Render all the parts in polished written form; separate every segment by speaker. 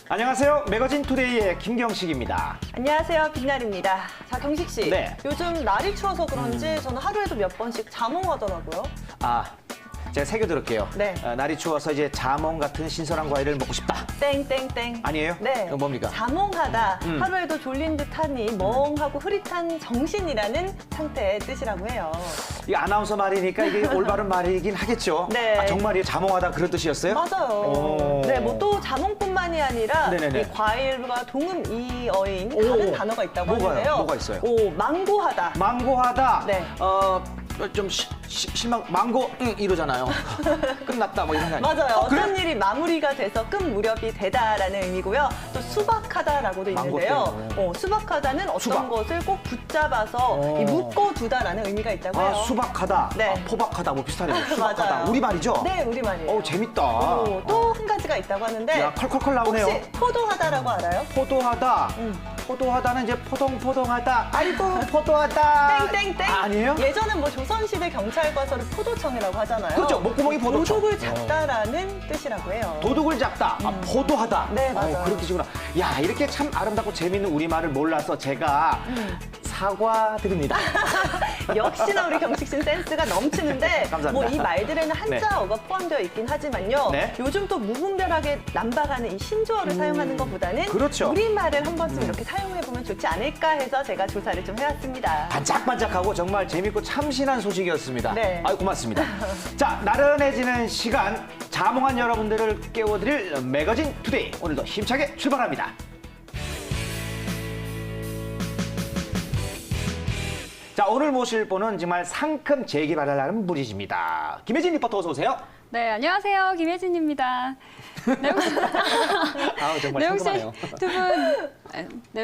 Speaker 1: 안녕하세요. 매거진 투데이의 김경식입니다.
Speaker 2: 안녕하세요. 빛날입니다. 자, 경식 씨.
Speaker 1: 네.
Speaker 2: 요즘 날이 추워서 그런지 저는 하루에도 몇 번씩 자몽하더라고요.
Speaker 1: 제가 새겨들을게요.
Speaker 2: 네.
Speaker 1: 날이 추워서 이제 자몽 같은 신선한 과일을 먹고 싶다.
Speaker 2: 땡땡땡.
Speaker 1: 아니에요?
Speaker 2: 네.
Speaker 1: 이거 뭡니까?
Speaker 2: 자몽하다. 하루에도 졸린 듯하니 멍하고 흐릿한 정신이라는 상태의 뜻이라고 해요.
Speaker 1: 이 아나운서 말이니까 이게 올바른 말이긴 하겠죠.
Speaker 2: 네.
Speaker 1: 정말이에요? 자몽하다 그런 뜻이었어요?
Speaker 2: 맞아요. 네, 뭐 또 자몽뿐만이 아니라
Speaker 1: 네네네.
Speaker 2: 이 과일과 동음이어인 다른 단어가 있다고
Speaker 1: 뭐가요?
Speaker 2: 하는데요.
Speaker 1: 뭐가 있어요?
Speaker 2: 망고하다.
Speaker 1: 망고하다.
Speaker 2: 네.
Speaker 1: 좀 실망 망고 이러잖아요. 끝났다 뭐 이런 거 아니에요?
Speaker 2: 맞아요.
Speaker 1: 그래?
Speaker 2: 어떤 일이 마무리가 돼서 끝 무렵이 되다라는 의미고요. 또 수박하다라고도
Speaker 1: 망고
Speaker 2: 있는데요.
Speaker 1: 때문에.
Speaker 2: 수박하다는 어떤
Speaker 1: 수박.
Speaker 2: 것을 꼭 붙잡아서 이 묶어두다라는 의미가 있다고 해요.
Speaker 1: 수박하다.
Speaker 2: 네.
Speaker 1: 포박하다 뭐 비슷하네요. 수박하다.
Speaker 2: 맞아요.
Speaker 1: 우리말이죠?
Speaker 2: 네, 우리말이에요.
Speaker 1: 재밌다.
Speaker 2: 또 한 가지가 있다고 하는데
Speaker 1: 야, 컬컬컬 나오네요.
Speaker 2: 혹시 포도하다라고 알아요?
Speaker 1: 포도하다. 포도하다는 이제 포동포동하다. 아이고 포도하다.
Speaker 2: 땡땡땡.
Speaker 1: 아니에요?
Speaker 2: 예전엔 뭐 조선시대 경찰과서를 포도청이라고 하잖아요.
Speaker 1: 그렇죠. 목구멍이 포도청.
Speaker 2: 도둑을 잡다라는 뜻이라고 해요.
Speaker 1: 도둑을 잡다. 포도하다.
Speaker 2: 네, 맞아요.
Speaker 1: 그런 뜻이구나. 야, 이렇게 참 아름답고 재미있는 우리말을 몰라서 제가 사과드립니다.
Speaker 2: 역시나 우리 경식 씨는 센스가 넘치는데
Speaker 1: 감사합니다.
Speaker 2: 뭐 이 말들에는 한자어가 포함되어 있긴 하지만요.
Speaker 1: 네.
Speaker 2: 요즘 또 무분별하게 남발하는 이 신조어를 사용하는 것보다는
Speaker 1: 그렇죠.
Speaker 2: 우리말을 한 번쯤 이렇게 사용해보면 좋지 않을까 해서 제가 조사를 좀 해왔습니다.
Speaker 1: 반짝반짝하고 정말 재밌고 참신한 소식이었습니다.
Speaker 2: 네.
Speaker 1: 아유, 고맙습니다. 자, 나른해지는 시간, 자몽한 여러분들을 깨워드릴 매거진 투데이. 오늘도 힘차게 출발합니다. 자, 오늘 모실 분은 정말 상큼 재기발을 하는 분이십니다. 김혜진 리포터 어서 오세요.
Speaker 3: 네, 안녕하세요. 김혜진입니다.
Speaker 1: 정말 상큼하네요.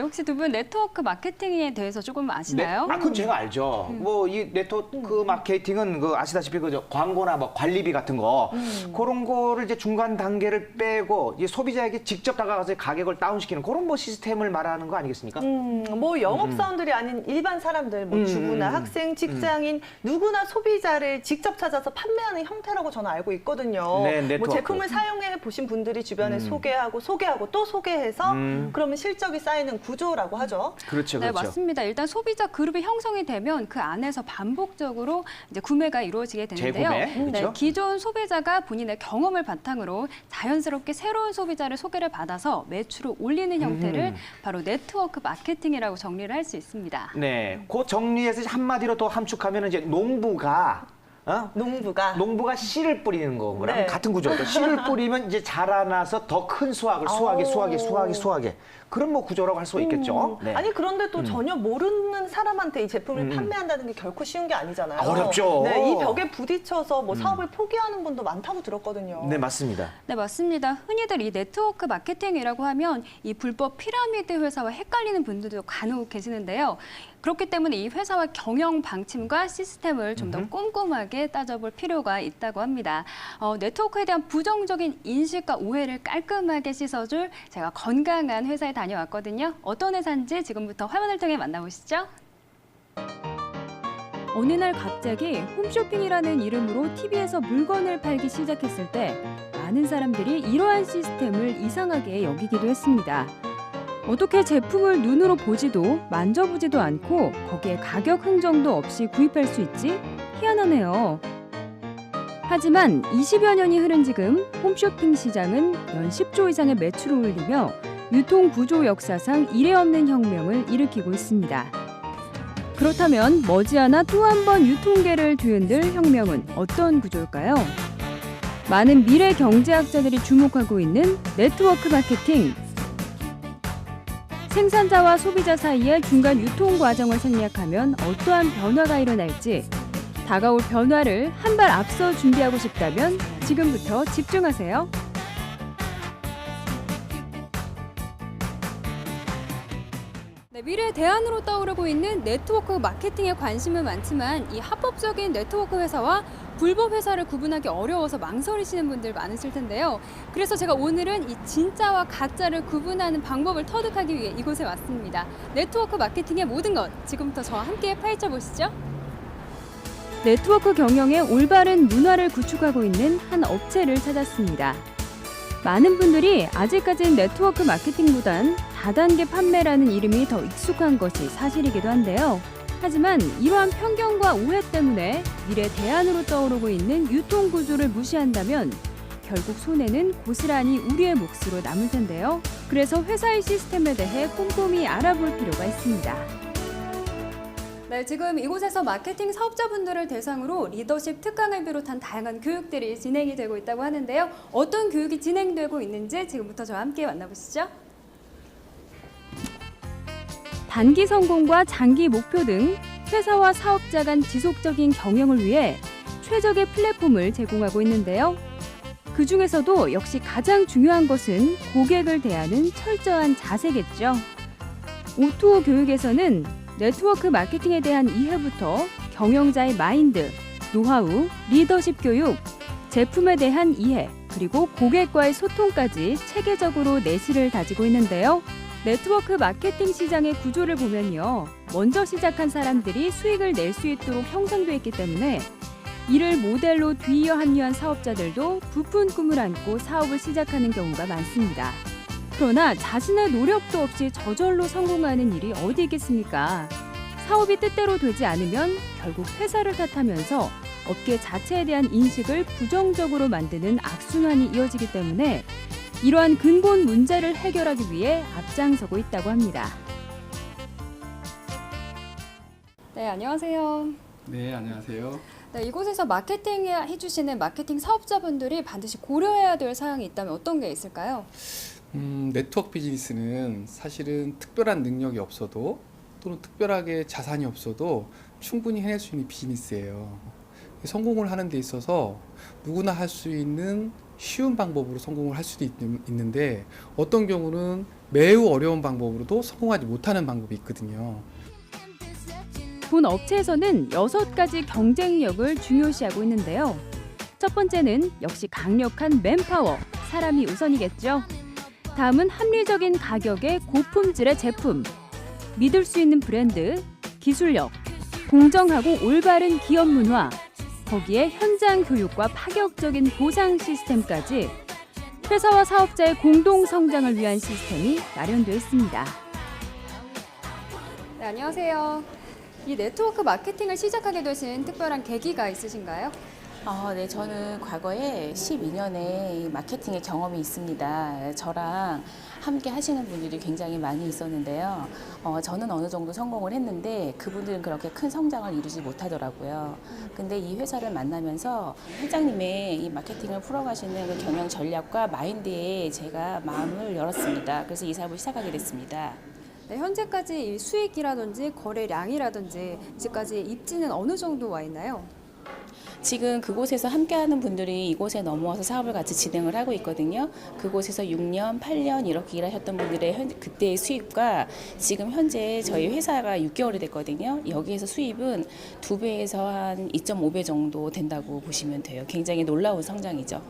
Speaker 3: 혹시 두 분 네트워크 마케팅에 대해서 조금 아시나요?
Speaker 1: 그건 제가 알죠. 뭐 이 네트워크 마케팅은 아시다시피 광고나 뭐 관리비 같은 거 그런 거를 이제 중간 단계를 빼고 이제 소비자에게 직접 다가가서 가격을 다운시키는 그런 뭐 시스템을 말하는 거 아니겠습니까?
Speaker 2: 뭐 영업사원들이 아닌 일반 사람들, 뭐 주부나 학생, 직장인 누구나 소비자를 직접 찾아서 판매하는 형태라고 저는 알고 있거든요.
Speaker 1: 네,
Speaker 2: 뭐
Speaker 1: 네트워크.
Speaker 2: 제품을 사용해 보신 분들이 주변에 소개하고 또 소개해서 그러면 실적이 쌓이는 구조라고 하죠.
Speaker 1: 그렇죠,
Speaker 3: 네,
Speaker 1: 그렇죠.
Speaker 3: 맞습니다. 일단 소비자 그룹이 형성이 되면 그 안에서 반복적으로 이제 구매가 이루어지게 되는데요.
Speaker 1: 재구매, 그렇죠?
Speaker 3: 네, 기존 소비자가 본인의 경험을 바탕으로 자연스럽게 새로운 소비자를 소개를 받아서 매출을 올리는 형태를 바로 네트워크 마케팅이라고 정리를 할 수 있습니다.
Speaker 1: 네, 그 정리해서 한마디로 더 함축하면 이제 농부가 농부가 씨를 뿌리는 거랑
Speaker 2: 네.
Speaker 1: 같은 구조죠. 씨를 뿌리면 이제 자라나서 더 큰 수확을 수확에 그런 뭐 구조라고 할 수 있겠죠. 네.
Speaker 2: 아니 그런데 또 전혀 모르는 사람한테 이 제품을 판매한다는 게 결코 쉬운 게 아니잖아요.
Speaker 1: 어렵죠.
Speaker 2: 네, 이 벽에 부딪혀서 뭐 사업을 포기하는 분도 많다고 들었거든요.
Speaker 1: 네, 맞습니다.
Speaker 3: 네, 맞습니다. 흔히들 이 네트워크 마케팅이라고 하면 이 불법 피라미드 회사와 헷갈리는 분들도 간혹 계시는데요. 그렇기 때문에 이 회사와 경영 방침과 시스템을 좀 더 꼼꼼하게 따져볼 필요가 있다고 합니다. 네트워크에 대한 부정적인 인식과 오해를 깔끔하게 씻어줄 제가 건강한 회사에 다녀왔거든요. 어떤 회사인지 지금부터 화면을 통해 만나보시죠. 어느 날 갑자기 홈쇼핑이라는 이름으로 TV에서 물건을 팔기 시작했을 때 많은 사람들이 이러한 시스템을 이상하게 여기기도 했습니다. 어떻게 제품을 눈으로 보지도 만져보지도 않고 거기에 가격 흥정도 없이 구입할 수 있지? 희한하네요. 하지만 20여 년이 흐른 지금 홈쇼핑 시장은 연 10조 이상의 매출을 올리며 유통구조 역사상 이례없는 혁명을 일으키고 있습니다. 그렇다면 머지않아 또 한 번 유통계를 뒤흔들 혁명은 어떤 구조일까요? 많은 미래 경제학자들이 주목하고 있는 네트워크 마케팅. 생산자와 소비자 사이의 중간 유통 과정을 생략하면 어떠한 변화가 일어날지 다가올 변화를 한 발 앞서 준비하고 싶다면 지금부터 집중하세요. 네, 미래의 대안으로 떠오르고 있는 네트워크 마케팅에 관심은 많지만 이 합법적인 네트워크 회사와 불법 회사를 구분하기 어려워서 망설이시는 분들 많으실 텐데요. 그래서 제가 오늘은 이 진짜와 가짜를 구분하는 방법을 터득하기 위해 이곳에 왔습니다. 네트워크 마케팅의 모든 것, 지금부터 저와 함께 파헤쳐 보시죠. 네트워크 경영의 올바른 문화를 구축하고 있는 한 업체를 찾았습니다. 많은 분들이 아직까지는 네트워크 마케팅보단 다단계 판매라는 이름이 더 익숙한 것이 사실이기도 한데요. 하지만 이러한 편견과 오해 때문에 미래 대안으로 떠오르고 있는 유통 구조를 무시한다면 결국 손해는 고스란히 우리의 몫으로 남을 텐데요. 그래서 회사의 시스템에 대해 꼼꼼히 알아볼 필요가 있습니다. 네, 지금 이곳에서 마케팅 사업자분들을 대상으로 리더십 특강을 비롯한 다양한 교육들이 진행이 되고 있다고 하는데요. 어떤 교육이 진행되고 있는지 지금부터 저와 함께 만나보시죠. 단기 성공과 장기 목표 등 회사와 사업자 간 지속적인 경영을 위해 최적의 플랫폼을 제공하고 있는데요. 그 중에서도 역시 가장 중요한 것은 고객을 대하는 철저한 자세겠죠. O2O 교육에서는 네트워크 마케팅에 대한 이해부터 경영자의 마인드, 노하우, 리더십 교육, 제품에 대한 이해, 그리고 고객과의 소통까지 체계적으로 내실을 다지고 있는데요. 네트워크 마케팅 시장의 구조를 보면요. 먼저 시작한 사람들이 수익을 낼 수 있도록 형성되어 있기 때문에 이를 모델로 뒤이어 합류한 사업자들도 부푼 꿈을 안고 사업을 시작하는 경우가 많습니다. 그러나 자신의 노력도 없이 저절로 성공하는 일이 어디 있겠습니까? 사업이 뜻대로 되지 않으면 결국 회사를 탓하면서 업계 자체에 대한 인식을 부정적으로 만드는 악순환이 이어지기 때문에 이러한 근본 문제를 해결하기 위해 앞장서고 있다고 합니다. 네, 안녕하세요.
Speaker 4: 네, 안녕하세요.
Speaker 3: 네, 이곳에서 마케팅 해주시는 마케팅 사업자분들이 반드시 고려해야 될 사항이 있다면 어떤 게 있을까요?
Speaker 4: 네트워크 비즈니스는 사실은 특별한 능력이 없어도 또는 특별하게 자산이 없어도 충분히 해낼 수 있는 비즈니스예요. 성공을 하는 데 있어서 누구나 할 수 있는 쉬운 방법으로 성공을 할 수도 있는데 어떤 경우는 매우 어려운 방법으로도 성공하지 못하는 방법이 있거든요.
Speaker 3: 본 업체에서는 6가지 경쟁력을 중요시하고 있는데요. 첫 번째는 역시 강력한 맨파워, 사람이 우선이겠죠. 다음은 합리적인 가격의 고품질의 제품, 믿을 수 있는 브랜드, 기술력, 공정하고 올바른 기업 문화, 거기에 현장 교육과 파격적인 보상 시스템까지 회사와 사업자의 공동 성장을 위한 시스템이 마련되어 있습니다. 네, 안녕하세요. 이 네트워크 마케팅을 시작하게 되신 특별한 계기가 있으신가요?
Speaker 5: 네, 저는 과거에 12년의 마케팅의 경험이 있습니다. 저랑 함께 하시는 분들이 굉장히 많이 있었는데요. 저는 어느 정도 성공을 했는데 그분들은 그렇게 큰 성장을 이루지 못하더라고요. 근데 이 회사를 만나면서 회장님의 이 마케팅을 풀어가시는 그 경영 전략과 마인드에 제가 마음을 열었습니다. 그래서 이 사업을 시작하게 됐습니다.
Speaker 3: 네, 현재까지 이 수익이라든지 거래량이라든지 지금까지 입지는 어느 정도 와 있나요?
Speaker 5: 지금 그곳에서 함께하는 분들이 이곳에 넘어와서 사업을 같이 진행을 하고 있거든요. 그곳에서 6년, 8년 이렇게 일하셨던 분들의 그때의 수입과 지금 현재 저희 회사가 6개월이 됐거든요. 여기에서 수입은 2배에서 한 2.5배 정도 된다고 보시면 돼요. 굉장히 놀라운 성장이죠.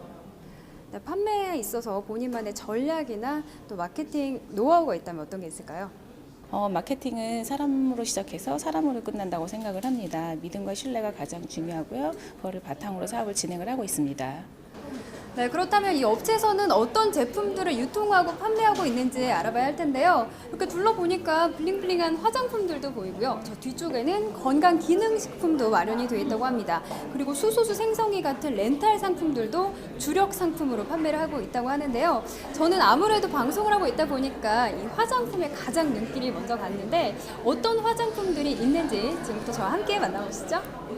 Speaker 3: 네, 판매에 있어서 본인만의 전략이나 또 마케팅 노하우가 있다면 어떤 게 있을까요?
Speaker 5: 마케팅은 사람으로 시작해서 사람으로 끝난다고 생각을 합니다. 믿음과 신뢰가 가장 중요하고요. 그거를 바탕으로 사업을 진행을 하고 있습니다.
Speaker 3: 네, 그렇다면 이 업체에서는 어떤 제품들을 유통하고 판매하고 있는지 알아봐야 할 텐데요. 이렇게 둘러보니까 블링블링한 화장품들도 보이고요. 저 뒤쪽에는 건강 기능식품도 마련이 되어 있다고 합니다. 그리고 수소수 생성기 같은 렌탈 상품들도 주력 상품으로 판매를 하고 있다고 하는데요. 저는 아무래도 방송을 하고 있다 보니까 이 화장품에 가장 눈길이 먼저 갔는데 어떤 화장품들이 있는지 지금부터 저와 함께 만나보시죠.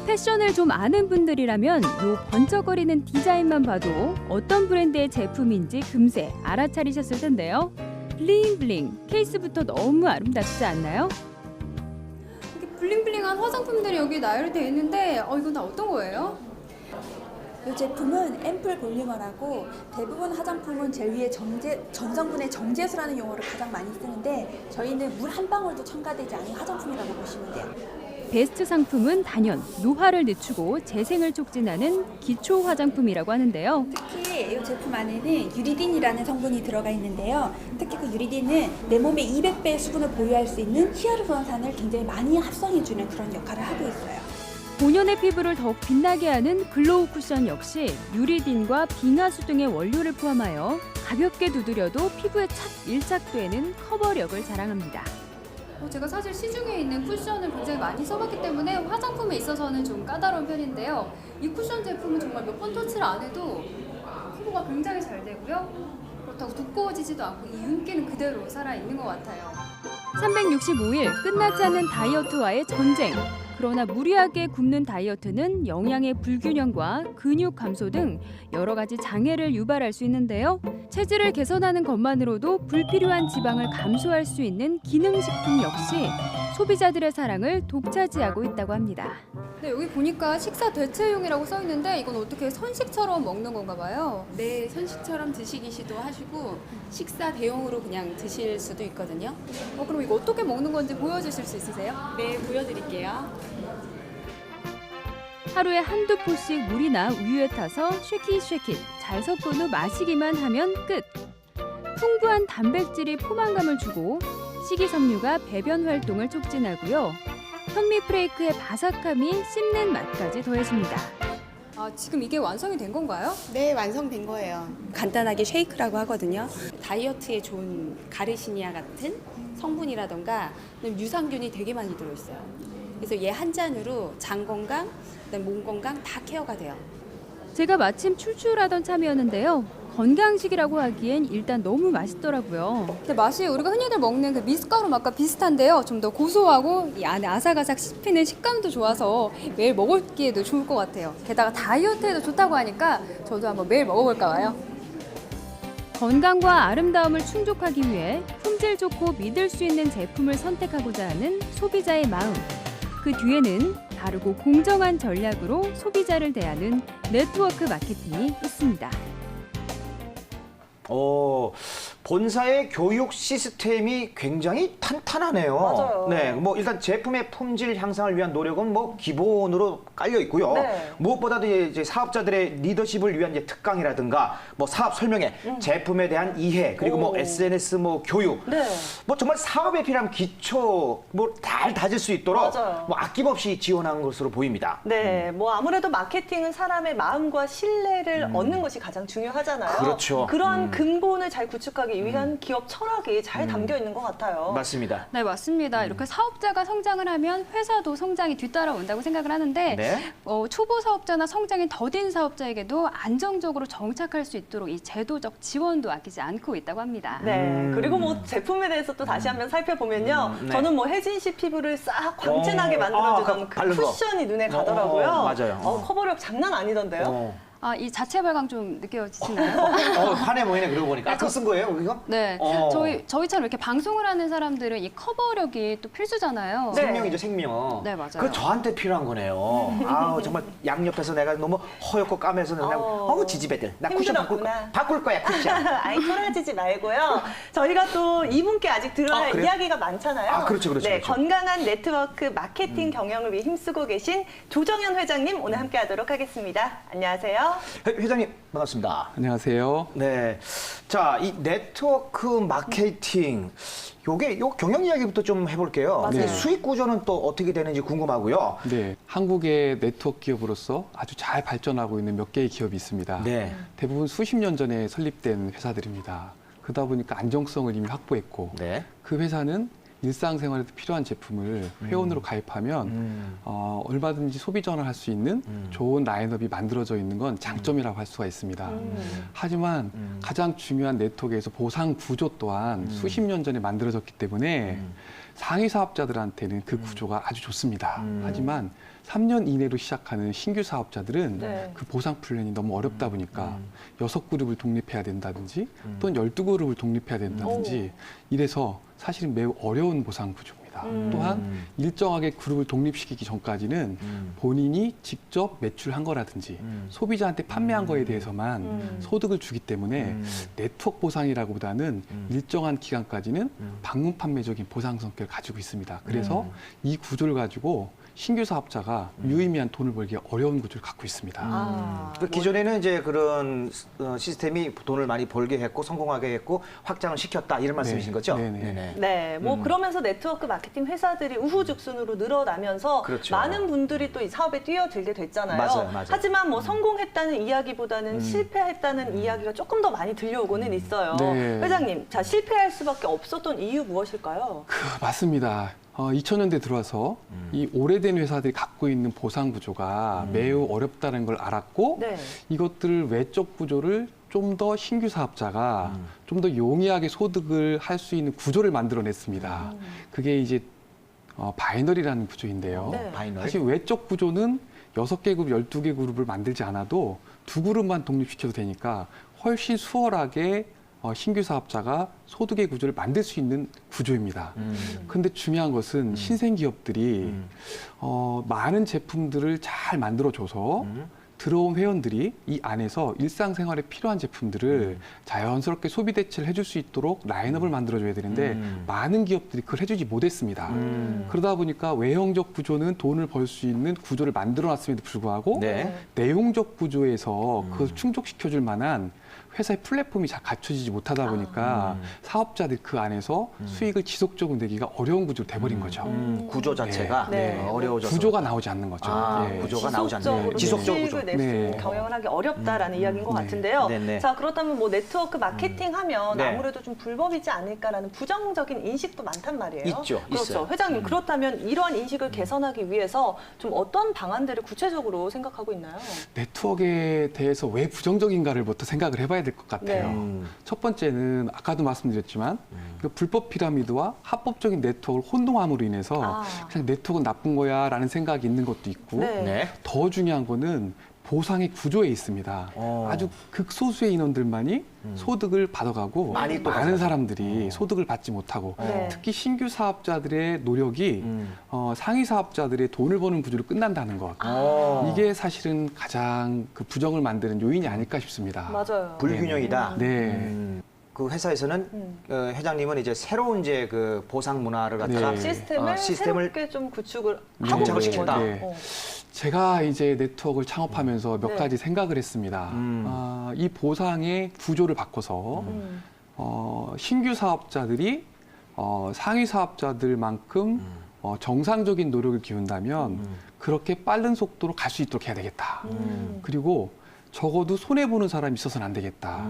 Speaker 3: 패션을 좀 아는 분들이라면 요 번쩍거리는 디자인만 봐도 어떤 브랜드의 제품인지 금세 알아차리셨을 텐데요. 블링블링, 케이스부터 너무 아름답지 않나요? 이렇게 블링블링한 화장품들이 여기 나열되어 있는데 이건 다 어떤 거예요?
Speaker 6: 이 제품은 앰플 볼리머라고 대부분 화장품은 젤 위에 전성분의 정제수라는 용어를 가장 많이 쓰는데 저희는 물 한 방울도 첨가되지 않은 화장품이라고 보시면 돼요.
Speaker 3: 베스트 상품은 단연 노화를 늦추고 재생을 촉진하는 기초 화장품이라고 하는데요.
Speaker 6: 특히 이 제품 안에는 유리딘이라는 성분이 들어가 있는데요. 특히 그 유리딘은 내 몸의 200배의 수분을 보유할 수 있는 히아루론산을 굉장히 많이 합성해주는 그런 역할을 하고 있어요.
Speaker 3: 본연의 피부를 더욱 빛나게 하는 글로우 쿠션 역시 유리딘과 빙하수 등의 원료를 포함하여 가볍게 두드려도 피부에 착 밀착되는 커버력을 자랑합니다.
Speaker 7: 제가 사실 시중에 있는 쿠션을 굉장히 많이 써봤기 때문에 화장품에 있어서는 좀 까다로운 편인데요. 이 쿠션 제품은 정말 몇 번 터치를 안 해도 피부가 굉장히 잘 되고요. 그렇다고 두꺼워지지도 않고 이 윤기는 그대로 살아있는 것 같아요.
Speaker 3: 365일 끝나지 않는 다이어트와의 전쟁. 그러나 무리하게 굶는 다이어트는 영양의 불균형과 근육 감소 등 여러 가지 장애를 유발할 수 있는데요. 체질을 개선하는 것만으로도 불필요한 지방을 감소할 수 있는 기능식품 역시 소비자들의 사랑을 독차지하고 있다고 합니다.
Speaker 7: 네, 여기 보니까 식사 대체용이라고 써 있는데 이건 어떻게 선식처럼 먹는 건가 봐요.
Speaker 8: 네, 선식처럼 드시기도 하시고 식사 대용으로 그냥 드실 수도 있거든요.
Speaker 7: 그럼 이거 어떻게 먹는 건지 보여주실 수 있으세요?
Speaker 8: 네, 보여드릴게요.
Speaker 3: 하루에 한두 포씩 물이나 우유에 타서 쉐킷쉐킷 잘 섞은 후 마시기만 하면 끝. 풍부한 단백질이 포만감을 주고 식이섬유가 배변 활동을 촉진하고요. 현미 프레이크의 바삭함이 씹는 맛까지 더해줍니다.
Speaker 7: 지금 이게 완성이 된 건가요?
Speaker 8: 네, 완성된 거예요. 간단하게 쉐이크라고 하거든요. 다이어트에 좋은 가르시니아 같은 성분이라던가 유산균이 되게 많이 들어있어요. 그래서 얘 한 잔으로 장 건강, 그다음에 몸 건강 다 케어가 돼요.
Speaker 3: 제가 마침 출출하던 참이었는데요. 건강식이라고 하기엔 일단 너무 맛있더라고요.
Speaker 7: 근데 맛이 우리가 흔히들 먹는 그 미숫가루 맛과 비슷한데요. 좀 더 고소하고 이 안에 아삭아삭 씹히는 식감도 좋아서 매일 먹기에도 좋을 것 같아요. 게다가 다이어트에도 좋다고 하니까 저도 한번 매일 먹어볼까 봐요.
Speaker 3: 건강과 아름다움을 충족하기 위해 품질 좋고 믿을 수 있는 제품을 선택하고자 하는 소비자의 마음. 그 뒤에는 바르고 공정한 전략으로 소비자를 대하는 네트워크 마케팅이 있습니다.
Speaker 1: 본사의 교육 시스템이 굉장히 탄탄하네요.
Speaker 2: 맞아요.
Speaker 1: 네, 뭐 일단 제품의 품질 향상을 위한 노력은 뭐 기본으로 깔려 있고요.
Speaker 2: 네.
Speaker 1: 무엇보다도 이제 사업자들의 리더십을 위한 이제 특강이라든가 뭐 사업 설명회, 제품에 대한 이해, 그리고 뭐
Speaker 2: 오.
Speaker 1: SNS 뭐 교육,
Speaker 2: 네.
Speaker 1: 뭐 정말 사업에 필요한 기초 뭐 잘 다질 수 있도록
Speaker 2: 맞아요.
Speaker 1: 뭐 아낌없이 지원한 것으로 보입니다.
Speaker 2: 네, 뭐 아무래도 마케팅은 사람의 마음과 신뢰를 얻는 것이 가장 중요하잖아요.
Speaker 1: 그렇죠.
Speaker 2: 그런 근본을 잘 구축하기 위한 기업 철학이 잘 담겨 있는 것 같아요.
Speaker 1: 맞습니다.
Speaker 7: 네, 맞습니다. 이렇게 사업자가 성장을 하면 회사도 성장이 뒤따라온다고 생각을 하는데
Speaker 1: 네.
Speaker 7: 초보 사업자나 성장이 더딘 사업자에게도 안정적으로 정착할 수 있도록 이 제도적 지원도 아끼지 않고 있다고 합니다.
Speaker 2: 네, 그리고 뭐 제품에 대해서 또 다시 한번 살펴보면요.
Speaker 1: 네.
Speaker 2: 저는 뭐 혜진 씨 피부를 싹 광채나게 만들어주던 그
Speaker 1: 바른 거.
Speaker 2: 쿠션이 눈에 가더라고요.
Speaker 1: 맞아요.
Speaker 2: 커버력 장난 아니던데요.
Speaker 7: 이 자체 발광 좀 느껴지시나요?
Speaker 1: 환해 보이네, 그러고 보니까. 그거 쓴 거예요, 이거?
Speaker 7: 네, 저희처럼 이렇게 방송을 하는 사람들은 이 커버력이 또 필수잖아요.
Speaker 2: 네.
Speaker 1: 생명이죠, 생명.
Speaker 7: 네, 맞아요.
Speaker 1: 그 저한테 필요한 거네요. 아우, 정말 양옆에서 내가 너무 허옇고 까매서 내가 지지배들. 나 쿠션
Speaker 2: 힘들었구나.
Speaker 1: 바꿀 거야, 쿠션.
Speaker 2: 아이, 토라지지 말고요. 저희가 또 이분께 아직 들어야 할
Speaker 1: 그래요?
Speaker 2: 이야기가 많잖아요.
Speaker 1: 그렇죠.
Speaker 2: 네, 건강한 네트워크 마케팅 경영을 위해 힘쓰고 계신 조정현 회장님 오늘 함께하도록 하겠습니다. 안녕하세요.
Speaker 1: 회장님, 반갑습니다.
Speaker 4: 안녕하세요.
Speaker 1: 네. 자, 이 네트워크 마케팅. 요 경영 이야기부터 좀 해볼게요.
Speaker 2: 맞아요.
Speaker 1: 네. 수익 구조는 또 어떻게 되는지 궁금하고요.
Speaker 4: 네, 한국의 네트워크 기업으로서 아주 잘 발전하고 있는 몇 개의 기업이 있습니다.
Speaker 1: 네.
Speaker 4: 대부분 수십 년 전에 설립된 회사들입니다. 그러다 보니까 안정성을 이미 확보했고
Speaker 1: 네.
Speaker 4: 그 회사는 일상생활에도 필요한 제품을 회원으로 가입하면 얼마든지 소비 전환할 수 있는 좋은 라인업이 만들어져 있는 건 장점이라고 할 수가 있습니다. 하지만 가장 중요한 네트워크에서 보상 구조 또한 수십 년 전에 만들어졌기 때문에 상위 사업자들한테는 그 구조가 아주 좋습니다. 하지만 3년 이내로 시작하는 신규 사업자들은
Speaker 2: 네.
Speaker 4: 그 보상 플랜이 너무 어렵다 보니까 6그룹을 독립해야 된다든지 또는 12그룹을 독립해야 된다든지 이래서 사실은 매우 어려운 보상 구조입니다. 또한 일정하게 그룹을 독립시키기 전까지는 본인이 직접 매출한 거라든지 소비자한테 판매한 거에 대해서만 소득을 주기 때문에 네트워크 보상이라고보다는 일정한 기간까지는 방문 판매적인 보상 성격을 가지고 있습니다. 그래서 이 구조를 가지고 신규 사업자가 유의미한 돈을 벌기 어려운 구조를 갖고 있습니다.
Speaker 1: 그 기존에는 이제 그런 시스템이 돈을 많이 벌게 했고 성공하게 했고 확장을 시켰다 이런 말씀이신 거죠?
Speaker 4: 네네.
Speaker 2: 네, 뭐 그러면서 네트워크 마케팅 회사들이 우후죽순으로 늘어나면서
Speaker 1: 그렇죠.
Speaker 2: 많은 분들이 또 이 사업에 뛰어들게 됐잖아요.
Speaker 1: 맞아요.
Speaker 2: 하지만 뭐 성공했다는 이야기보다는 실패했다는 이야기가 조금 더 많이 들려오고는 있어요.
Speaker 4: 네.
Speaker 2: 회장님, 자 실패할 수밖에 없었던 이유 무엇일까요?
Speaker 4: 맞습니다. 2000년대 들어와서 이 오래된 회사들이 갖고 있는 보상 구조가 매우 어렵다는 걸 알았고
Speaker 2: 네.
Speaker 4: 이것들을 외적 구조를 좀 더 신규 사업자가 좀 더 용이하게 소득을 할 수 있는 구조를 만들어냈습니다. 그게 이제 바이너리라는 구조인데요.
Speaker 2: 네.
Speaker 1: 바이너리?
Speaker 4: 사실 외적 구조는 6개 그룹, 12개 그룹을 만들지 않아도 2그룹만 독립시켜도 되니까 훨씬 수월하게 신규 사업자가 소득의 구조를 만들 수 있는 구조입니다. 그런데 중요한 것은 신생 기업들이 많은 제품들을 잘 만들어줘서 들어온 회원들이 이 안에서 일상생활에 필요한 제품들을 자연스럽게 소비 대체를 해줄 수 있도록 라인업을 만들어줘야 되는데 많은 기업들이 그걸 해주지 못했습니다. 그러다 보니까 외형적 구조는 돈을 벌 수 있는 구조를 만들어놨음에도 불구하고
Speaker 1: 네.
Speaker 4: 내용적 구조에서 그걸 충족시켜줄 만한 회사의 플랫폼이 잘 갖춰지지 못하다 보니까 사업자들이 그 안에서 수익을 지속적으로 내기가 어려운 구조로 돼버린 거죠.
Speaker 1: 구조 자체가
Speaker 2: 네.
Speaker 1: 어려워져서
Speaker 4: 구조가 나오지 않는 거죠. 예.
Speaker 1: 구조가 나오지 않는
Speaker 2: 지속적으로
Speaker 1: 구조.
Speaker 2: 수익을 낼 수 있는
Speaker 4: 네.
Speaker 2: 경영을 하기 어렵다라는 이야기인 것
Speaker 4: 네.
Speaker 2: 같은데요.
Speaker 1: 네네.
Speaker 2: 자 그렇다면 뭐 네트워크 마케팅 하면
Speaker 1: 네.
Speaker 2: 아무래도 좀 불법이지 않을까라는 부정적인 인식도 많단 말이에요.
Speaker 1: 있죠,
Speaker 2: 그렇죠.
Speaker 1: 있어요.
Speaker 2: 회장님 그렇다면 이러한 인식을 개선하기 위해서 좀 어떤 방안들을 구체적으로 생각하고 있나요?
Speaker 4: 네트워크에 대해서 왜 부정적인가를부터 생각을 해봐야 될 것 같아요.
Speaker 2: 네.
Speaker 4: 첫 번째는 아까도 말씀드렸지만 그 불법 피라미드와 합법적인 네트워크를 혼동함으로 인해서 그냥 네트워크는 나쁜 거야 라는 생각이 있는 것도 있고
Speaker 2: 네.
Speaker 1: 네.
Speaker 4: 더 중요한 거는 보상의 구조에 있습니다. 아주 극소수의 인원들만이 소득을 받아가고
Speaker 1: 많이 또
Speaker 4: 많은
Speaker 1: 받아가고.
Speaker 4: 사람들이 소득을 받지 못하고
Speaker 2: 네.
Speaker 4: 특히 신규 사업자들의 노력이 상위 사업자들의 돈을 버는 구조로 끝난다는 것. 이게 사실은 가장 그 부정을 만드는 요인이 아닐까 싶습니다.
Speaker 2: 맞아요.
Speaker 1: 불균형이다.
Speaker 4: 네.
Speaker 1: 그 회사에서는 회장님은 이제 새로운 이제 그 보상 문화를 갖다가
Speaker 4: 네.
Speaker 2: 시스템을 새롭게 좀 구축을 하고
Speaker 1: 정착을
Speaker 2: 계신
Speaker 1: 시킨다.
Speaker 2: 거죠.
Speaker 4: 네. 제가 이제 네트워크를 창업하면서 몇
Speaker 2: 네.
Speaker 4: 가지 생각을 했습니다. 이 보상의 구조를 바꿔서 신규 사업자들이 상위 사업자들만큼 정상적인 노력을 기운다면 그렇게 빠른 속도로 갈 수 있도록 해야 되겠다. 그리고 적어도 손해보는 사람이 있어서는 안 되겠다.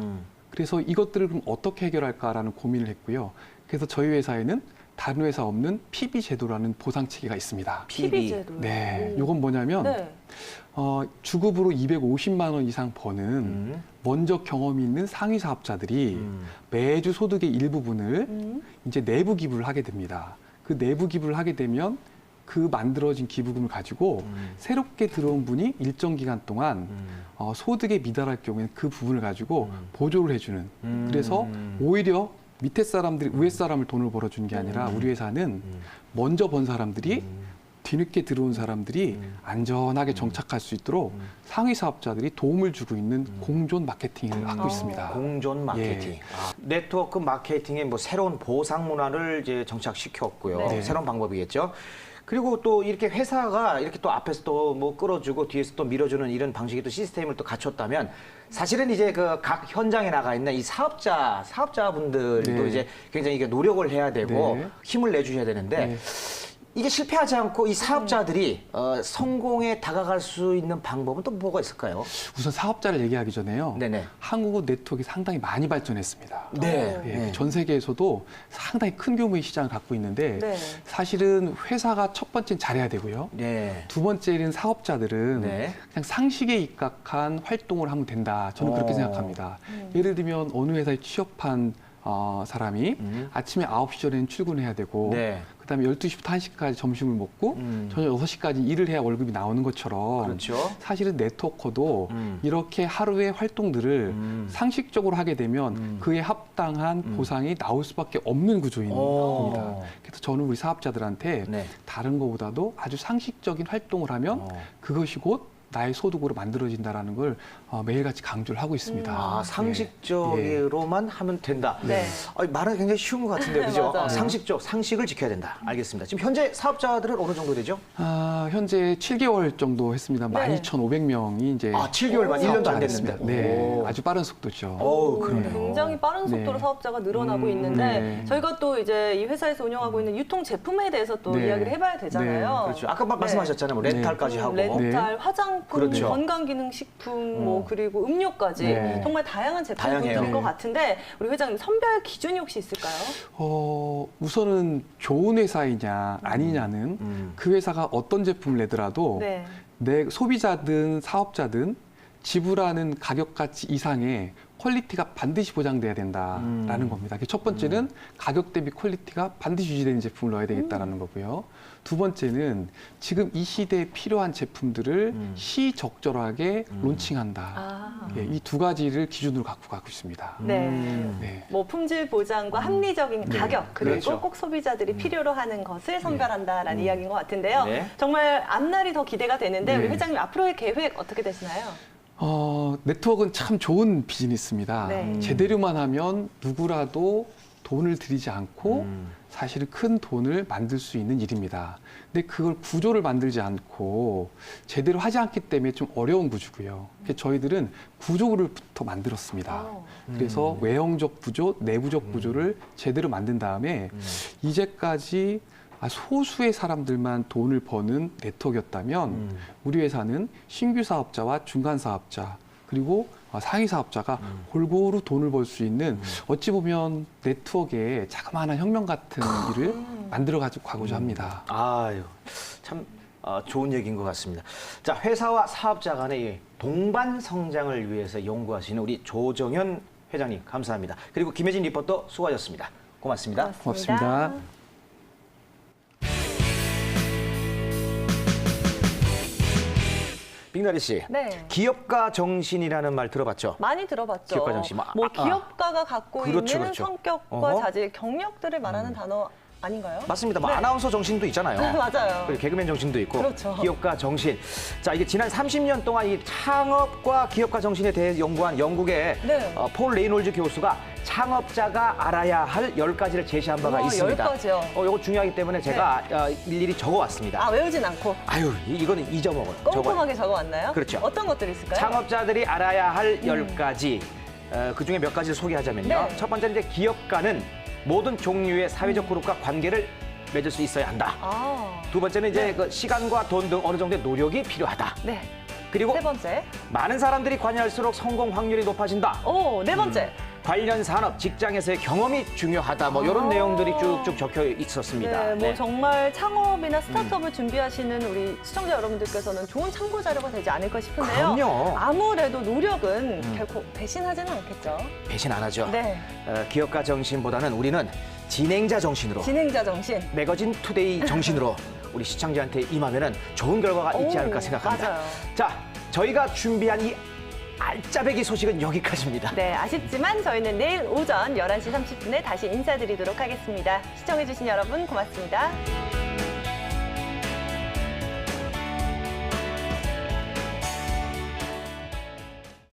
Speaker 4: 그래서 이것들을 그럼 어떻게 해결할까라는 고민을 했고요. 그래서 저희 회사에는 다른 회사 없는 PB 제도라는 보상 체계가 있습니다.
Speaker 2: PB 제도.
Speaker 4: 네, 이건 뭐냐면
Speaker 2: 네.
Speaker 4: 주급으로 250만 원 이상 버는 먼저 경험이 있는 상위 사업자들이 매주 소득의 일부분을 이제 내부 기부를 하게 됩니다. 그 내부 기부를 하게 되면 그 만들어진 기부금을 가지고 새롭게 들어온 분이 일정 기간 동안 소득에 미달할 경우에는 그 부분을 가지고 보조를 해주는. 그래서 오히려 밑에 사람들이 위에 사람을 돈을 벌어주는 게 아니라 우리 회사는 먼저 번 사람들이 뒤늦게 들어온 사람들이 안전하게 정착할 수 있도록 상위 사업자들이 도움을 주고 있는 공존 마케팅을 하고 있습니다.
Speaker 1: 공존 마케팅.
Speaker 4: 예.
Speaker 1: 네트워크 마케팅의 뭐 새로운 보상 문화를 이제 정착시켰고요.
Speaker 2: 네.
Speaker 1: 새로운 방법이겠죠. 그리고 또 이렇게 회사가 이렇게 또 앞에서 또 뭐 끌어주고 뒤에서 또 밀어주는 이런 방식의 또 시스템을 또 갖췄다면 사실은 이제 그 각 현장에 나가 있는 이 사업자분들도
Speaker 4: 네.
Speaker 1: 이제 굉장히 이게 노력을 해야 되고
Speaker 4: 네.
Speaker 1: 힘을 내주셔야 되는데
Speaker 4: 네.
Speaker 1: 이게 실패하지 않고 이 사업자들이 성공에 다가갈 수 있는 방법은 또 뭐가 있을까요?
Speaker 4: 우선 사업자를 얘기하기 전에요.
Speaker 1: 네네.
Speaker 4: 한국은 네트워크가 상당히 많이 발전했습니다.
Speaker 1: 네.
Speaker 4: 예, 전 세계에서도 상당히 큰 규모의 시장을 갖고 있는데
Speaker 2: 네.
Speaker 4: 사실은 회사가 첫 번째는 잘해야 되고요.
Speaker 1: 네.
Speaker 4: 두 번째는 사업자들은
Speaker 1: 네.
Speaker 4: 그냥 상식에 입각한 활동을 하면 된다. 저는 그렇게 생각합니다. 예를 들면 어느 회사에 취업한 사람이 아침에 9시 전에는 출근해야 되고
Speaker 1: 네.
Speaker 4: 그다음에 12시부터 1시까지 점심을 먹고 저녁 6시까지 일을 해야 월급이 나오는 것처럼
Speaker 1: 그렇죠.
Speaker 4: 사실은 네트워커도 이렇게 하루의 활동들을 상식적으로 하게 되면 그에 합당한 보상이 나올 수밖에 없는 구조인 겁니다. 그래서 저는 우리 사업자들한테
Speaker 1: 네.
Speaker 4: 다른 것보다도 아주 상식적인 활동을 하면 그것이 곧 나의 소득으로 만들어진다라는 걸 매일같이 강조를 하고 있습니다.
Speaker 1: 아, 상식적으로만 하면 된다.
Speaker 2: 네.
Speaker 1: 말은 굉장히 쉬운 것 같은데, 그죠?
Speaker 2: 맞아요.
Speaker 1: 상식을 지켜야 된다. 알겠습니다. 지금 현재 사업자들은 어느 정도 되죠?
Speaker 4: 현재 7개월 정도 했습니다.
Speaker 2: 네.
Speaker 4: 12,500명이 이제
Speaker 1: 7개월만, 1년도 안 됐는데.
Speaker 4: 네,
Speaker 1: 오.
Speaker 4: 아주 빠른 속도죠.
Speaker 1: 그러네요.
Speaker 2: 굉장히 빠른 속도로
Speaker 4: 네.
Speaker 2: 사업자가 늘어나고 있는데
Speaker 4: 네.
Speaker 2: 저희가 또 이제 이 회사에서 운영하고 있는 유통 제품에 대해서 또
Speaker 4: 네.
Speaker 2: 이야기를 해봐야 되잖아요.
Speaker 1: 그렇죠. 아까 말씀하셨잖아요. 뭐 렌탈까지 하고.
Speaker 2: 렌탈, 화장품,
Speaker 1: 그렇죠.
Speaker 2: 건강기능식품, 뭐 그리고 음료까지
Speaker 4: 네.
Speaker 2: 정말 다양한 제품들인
Speaker 1: 다양해요.
Speaker 2: 것 같은데 우리 회장님 선별 기준이 혹시 있을까요?
Speaker 4: 우선은 좋은 회사이냐 아니냐는 그 회사가 어떤 제품을 내더라도
Speaker 2: 네.
Speaker 4: 내 소비자든 사업자든 지불하는 가격가치 이상의 퀄리티가 반드시 보장돼야 된다라는 겁니다. 첫 번째는 가격 대비 퀄리티가 반드시 유지되는 제품을 넣어야 되겠다라는 거고요. 두 번째는 지금 이 시대에 필요한 제품들을 시적절하게 론칭한다. 예, 이 두 가지를 기준으로 갖고 가고 있습니다.
Speaker 2: 네.
Speaker 4: 네.
Speaker 2: 뭐 품질 보장과 합리적인 가격 그리고
Speaker 1: 그렇죠.
Speaker 2: 꼭 소비자들이 필요로 하는 것을 선별한다라는 이야기인 것 같은데요.
Speaker 1: 네.
Speaker 2: 정말 앞날이 더 기대가 되는데
Speaker 4: 네.
Speaker 2: 우리 회장님 앞으로의 계획 어떻게 되시나요?
Speaker 4: 네트워크는 참 좋은 비즈니스입니다.
Speaker 2: 네.
Speaker 4: 제대로만 하면 누구라도 돈을 들이지 않고 사실은 큰 돈을 만들 수 있는 일입니다. 근데 그걸 구조를 만들지 않고 제대로 하지 않기 때문에 좀 어려운 구조고요. 그래서 저희들은 구조를부터 만들었습니다. 그래서 외형적 구조, 내부적 구조를 제대로 만든 다음에 이제까지 소수의 사람들만 돈을 버는 네트워크였다면 우리 회사는 신규 사업자와 중간 사업자 그리고 상위 사업자가 골고루 돈을 벌 수 있는 어찌 보면 네트워크의 자그마한 혁명 같은 일을 만들어 가고자 합니다.
Speaker 1: 아유, 참 좋은 얘기인 것 같습니다. 자, 회사와 사업자 간의 이 동반 성장을 위해서 연구하시는 우리 조정현 회장님 감사합니다. 그리고 김혜진 리포터 수고하셨습니다. 고맙습니다.
Speaker 4: 고맙습니다.
Speaker 1: 빅나리 씨,
Speaker 2: 네.
Speaker 1: 기업가 정신이라는 말 들어봤죠?
Speaker 2: 많이 들어봤죠.
Speaker 1: 기업가 정신.
Speaker 2: 뭐 기업가가 갖고
Speaker 1: 그렇죠,
Speaker 2: 있는
Speaker 1: 그렇죠.
Speaker 2: 성격과
Speaker 1: 어허.
Speaker 2: 자질, 경력들을 말하는 단어 아닌가요?
Speaker 1: 맞습니다. 뭐
Speaker 2: 네.
Speaker 1: 아나운서 정신도 있잖아요.
Speaker 2: 맞아요.
Speaker 1: 그리고 개그맨 정신도 있고
Speaker 2: 그렇죠.
Speaker 1: 기업가 정신. 자, 이게 지난 30년 동안 이 창업과 기업가 정신에 대해 연구한 영국의
Speaker 2: 네.
Speaker 1: 폴 레이놀즈 교수가 창업자가 알아야 할 10가지를 제시한 바가
Speaker 2: 우와,
Speaker 1: 있습니다.
Speaker 2: 10가지요?
Speaker 1: 이거 중요하기 때문에 제가 일일이 적어왔습니다.
Speaker 2: 외우진 않고
Speaker 1: 아유, 이거는 잊어먹어요.
Speaker 2: 꼼꼼하게 적어왔나요?
Speaker 1: 그렇죠.
Speaker 2: 어떤 것들이 있을까요?
Speaker 1: 창업자들이 알아야 할 10가지. 그중에 몇 가지를 소개하자면요.
Speaker 2: 네.
Speaker 1: 첫 번째는 이제 기업가는 모든 종류의 사회적 그룹과 관계를 맺을 수 있어야 한다. 두 번째는 이제 그 시간과 돈 등 어느 정도의 노력이 필요하다.
Speaker 2: 네.
Speaker 1: 그리고
Speaker 2: 세 번째.
Speaker 1: 많은 사람들이 관여할수록 성공 확률이 높아진다.
Speaker 2: 네 번째.
Speaker 1: 관련 산업, 직장에서의 경험이 중요하다. 뭐 이런 내용들이 쭉쭉 적혀 있었습니다.
Speaker 2: 네, 뭐 정말 창업이나 스타트업을 준비하시는 우리 시청자 여러분들께서는 좋은 참고 자료가 되지 않을까 싶은데요.
Speaker 1: 그럼요.
Speaker 2: 아무래도 노력은 결코 배신하지는 않겠죠.
Speaker 1: 배신 안 하죠.
Speaker 2: 네.
Speaker 1: 기업가 정신보다는 우리는 진행자 정신으로,
Speaker 2: 진행자 정신.
Speaker 1: 매거진 투데이 정신으로 우리 시청자한테 임하면은 좋은 결과가 있지 않을까 생각합니다.
Speaker 2: 맞아요.
Speaker 1: 자, 저희가 준비한 이 알짜배기 소식은 여기까지입니다.
Speaker 2: 네, 아쉽지만 저희는 내일 오전 11시 30분에 다시 인사드리도록 하겠습니다. 시청해주신 여러분 고맙습니다.